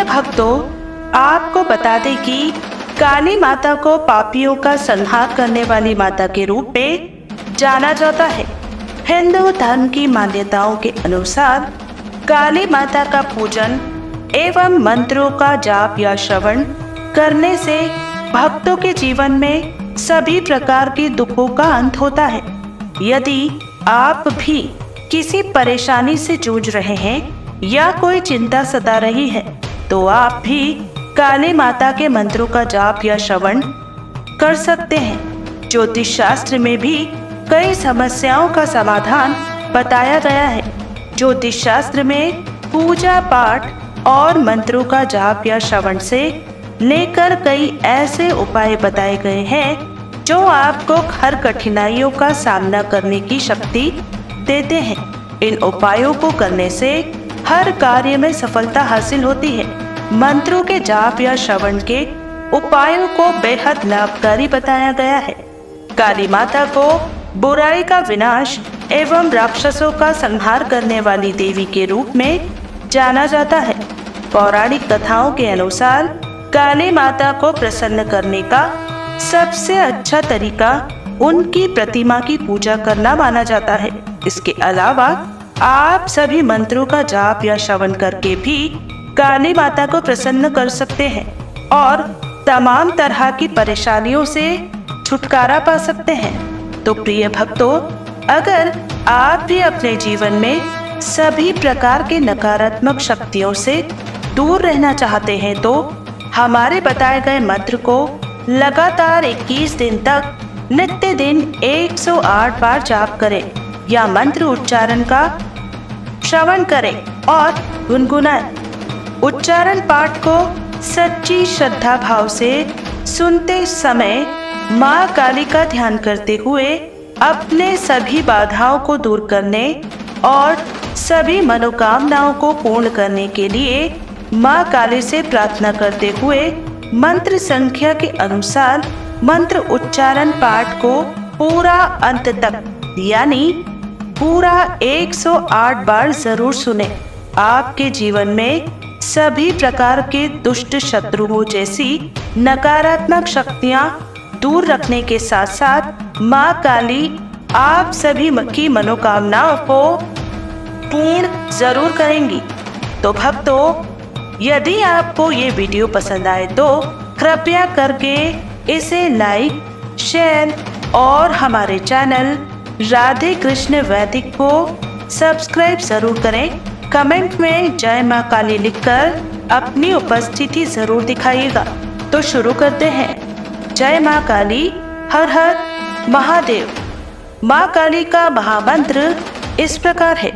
प्रिय भक्तों, आपको बता दें कि काली माता को पापियों का संहार करने वाली माता के रूप में जाना जाता है। हिंदू धर्म की मान्यताओं के अनुसार काली माता का पूजन एवं मंत्रों का जाप या श्रवण करने से भक्तों के जीवन में सभी प्रकार के दुखों का अंत होता है। यदि आप भी किसी परेशानी से जूझ रहे हैं या कोई चिंता सता रही है, तो आप भी काली माता के मंत्रों का जाप या श्रवण कर सकते हैं। ज्योतिष शास्त्र में भी कई समस्याओं का समाधान बताया गया है। ज्योतिष शास्त्र में पूजा पाठ और मंत्रों का जाप या श्रवण से लेकर कई ऐसे उपाय बताए गए हैं जो आपको हर कठिनाइयों का सामना करने की शक्ति देते हैं। इन उपायों को करने से हर कार्य में सफलता हासिल होती है। मंत्रों के जाप या श्रवण के उपायों को बेहद लाभकारी बताया गया है। काली माता को बुराई का विनाश एवं राक्षसों का संहार करने वाली देवी के रूप में जाना जाता है। पौराणिक कथाओं के अनुसार काली माता को प्रसन्न करने का सबसे अच्छा तरीका उनकी प्रतिमा की पूजा करना माना जाता है। इसके अलावा आप सभी मंत्रों का जाप या श्रवण करके भी काली माता को प्रसन्न कर सकते हैं और तमाम तरह की परेशानियों से छुटकारा पा सकते हैं। तो प्रिय भक्तों, अगर आप भी अपने जीवन में सभी प्रकार के नकारात्मक शक्तियों से दूर रहना चाहते हैं, तो हमारे बताए गए मंत्र को लगातार 21 दिन तक नित्य दिन 108 बार जाप करें या मंत्र उच्चारण का श्रवण करें और गुनगुनाएं। उच्चारण पाठ को सच्ची श्रद्धा भाव से सुनते समय माँ काली का ध्यान करते हुए अपने सभी बाधाओं को दूर करने और सभी मनोकामनाओं को पूर्ण करने के लिए माँ काली से प्रार्थना करते हुए मंत्र संख्या के अनुसार मंत्र उच्चारण पाठ को पूरा अंत तक यानी पूरा 108 बार जरूर सुने। आपके जीवन में सभी प्रकार के दुष्ट शत्रुओं जैसी नकारात्मक शक्तियां दूर रखने के साथ साथ माँ काली आप सभी की मनोकामनाओं को पूर्ण जरूर करेंगी। तो भक्तों, यदि आपको ये वीडियो पसंद आए तो कृपया करके इसे लाइक, शेयर और हमारे चैनल राधे कृष्ण वैदिक को सब्सक्राइब जरूर करें। कमेंट में जय माँ काली लिखकर अपनी उपस्थिति जरूर दिखाइएगा। तो शुरू करते हैं। जय माँ काली, हर हर महादेव। माँ काली का महामंत्र इस प्रकार है।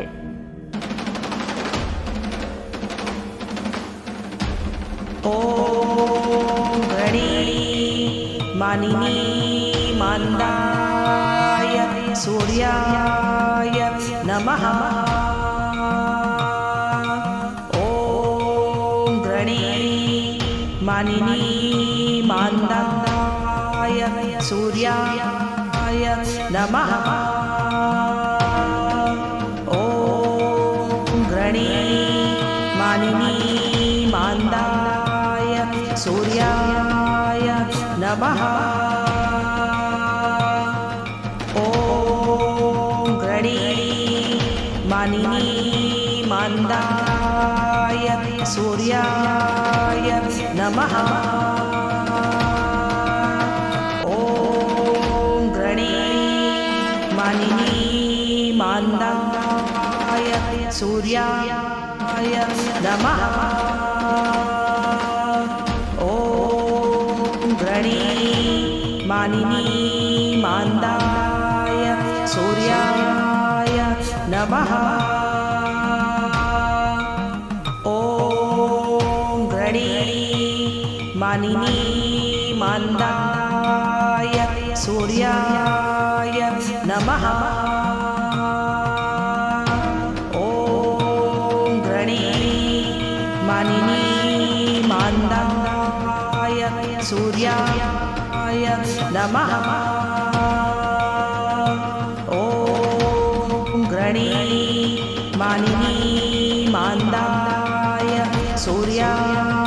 ओम गणी मानिनी मान्दाय सूर्याय नमः। ओम गणी मानिनी मान्दाय सूर्याय नमः। ओम गणी मानिनी मान्दाय सूर्याय नमः। ओम गणी मानिनी मान्दाय सूर्याय नमः। ओम गणी मानिनी मान्दाय सूर्याय नमः। गणी मानिनी मान्दाय सूर्याय नमः। ओम गणी मानिनी मान्दाय सूर्याय नमः। ओम गणी मानिनी मान्दाय सूर्याय नमः। ओम गणी मानिनी मान्दाय सूर्याय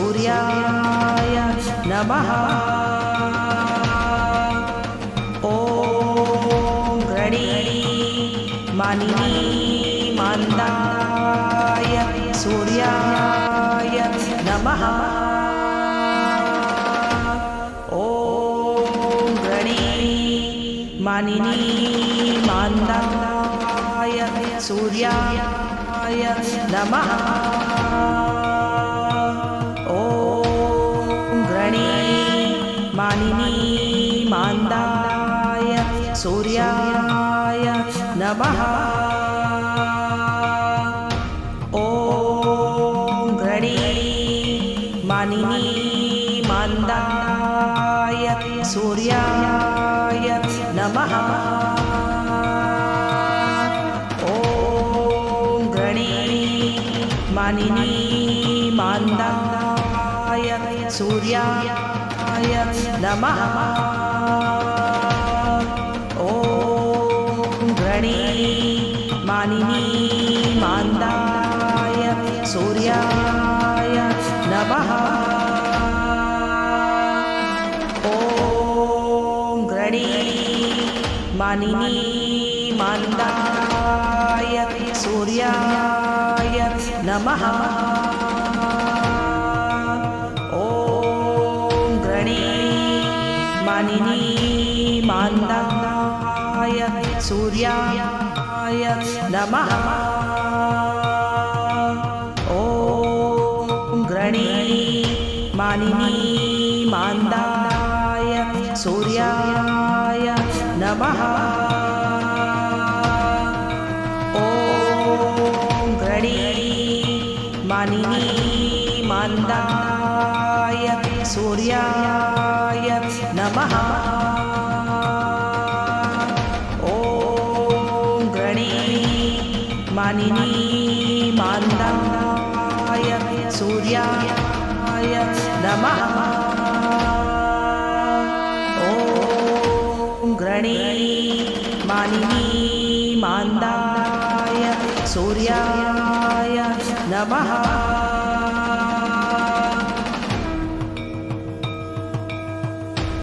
सूर्याय नमः। ॐ गृणी मानिनी मान्दाय सूर्याय नमः। ॐ गृणी मानिनी मान्दाय सूर्याय नमः। ॐ गृणी मानिनी मान्दाय सूर्याय नमः। ॐ गृणी मानिनी मान्दाय सूर्याय नमः। ॐ गृणी मानिनी मान्दाय सूर्याय नमः। ॐ गृणी मानिनी मान्दाय सूर्याय नमः। ॐ गृणी मानिनी मान्दाय सूर्याय नमः। ॐ गृणी मानिनी मान्दाय सूर्याय नमः। ॐ गृणी मानिनी मान्दाय सूर्याय नमः। ॐ गृणी मानिनी मान्दाय सूर्याय नमः। ॐ गृणी मानिनी मान्दाय सूर्याय नमः। ॐ गृणी मानिनी मान्दाय सूर्याय नमः।